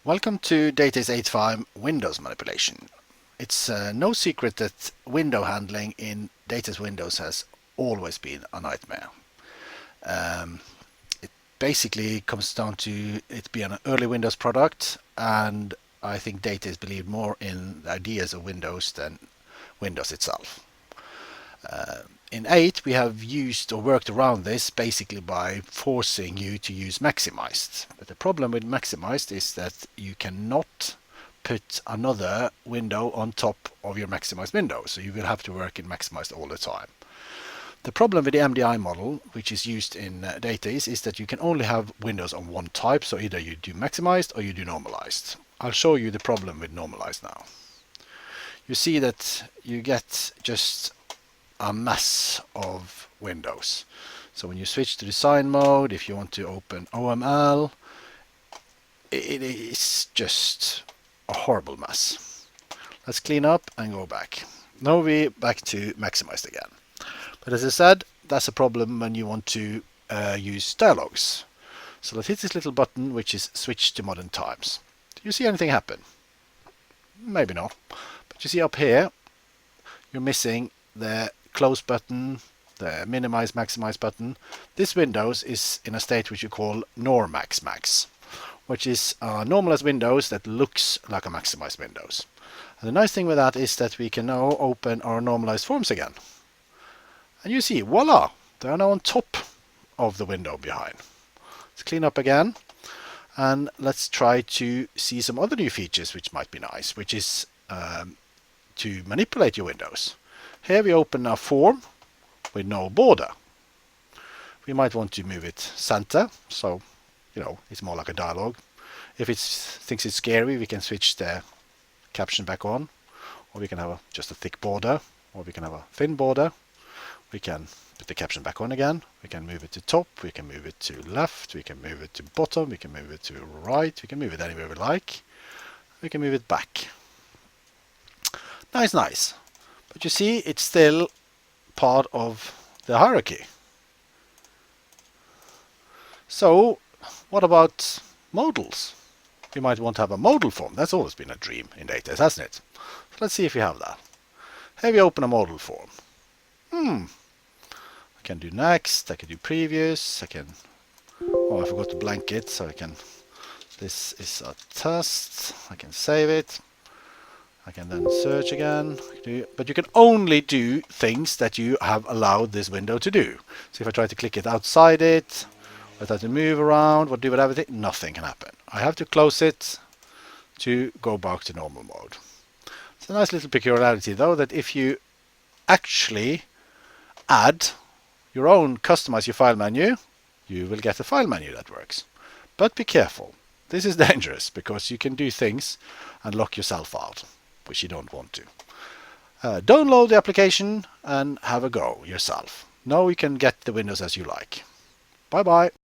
Welcome to DataEase 8.5 Windows manipulation. It's no secret that window handling in DataEase Windows has always been a nightmare. It basically comes down to it being an early Windows product, and I think DataEase believed more in the ideas of Windows than Windows itself. In 8 we have used or worked around this basically by forcing you to use maximized. But the problem with maximized is that you cannot put another window on top of your maximized window, so you will have to work in maximized all the time. The problem with the MDI model, which is used in DataEase, is that you can only have windows on one type, so either you do maximized or you do normalized. I'll show you the problem with normalized now. You see that you get just a mess of windows. So when you switch to design mode, if you want to open OML, it is just a horrible mess. Let's clean up and go back. Now we're back to maximized again. But as I said, that's a problem when you want to use dialogues. So let's hit this little button which is switch to modern times. Do you see anything happen? Maybe not. But you see up here, you're missing the close button, the minimize maximize button. This Windows is in a state which you call normax max, which is a normalized Windows that looks like a maximized Windows. And the nice thing with that is that we can now open our normalized forms again. And you see, voila, they are now on top of the window behind. Let's clean up again, and let's try to see some other new features which might be nice, which is to manipulate your windows. Here we open a form with no border. We might want to move it center, so it's more like a dialogue. If it thinks it's scary, we can switch the caption back on, or we can have just a thick border, or we can have a thin border. We can put the caption back on again. We can move it to top, we can move it to left, we can move it to bottom, we can move it to right, we can move it anywhere we like. We can move it back. Nice. But you see, it's still part of the hierarchy. So, what about modals? We might want to have a modal form. That's always been a dream in DataEase, hasn't it? So let's see if we have that. Here we open a modal form. I can do next, I can do previous, I forgot to blank it, so this is a test, I can save it. I can then search again, but you can only do things that you have allowed this window to do. So if I try to click it outside it, I try to move around, or do whatever, nothing can happen. I have to close it to go back to normal mode. It's a nice little peculiarity though, that if you actually add your own, customize your file menu, you will get a file menu that works. But be careful, this is dangerous because you can do things and lock yourself out, which you don't want to. Download the application and have a go yourself. Now you can get the windows as you like. Bye bye.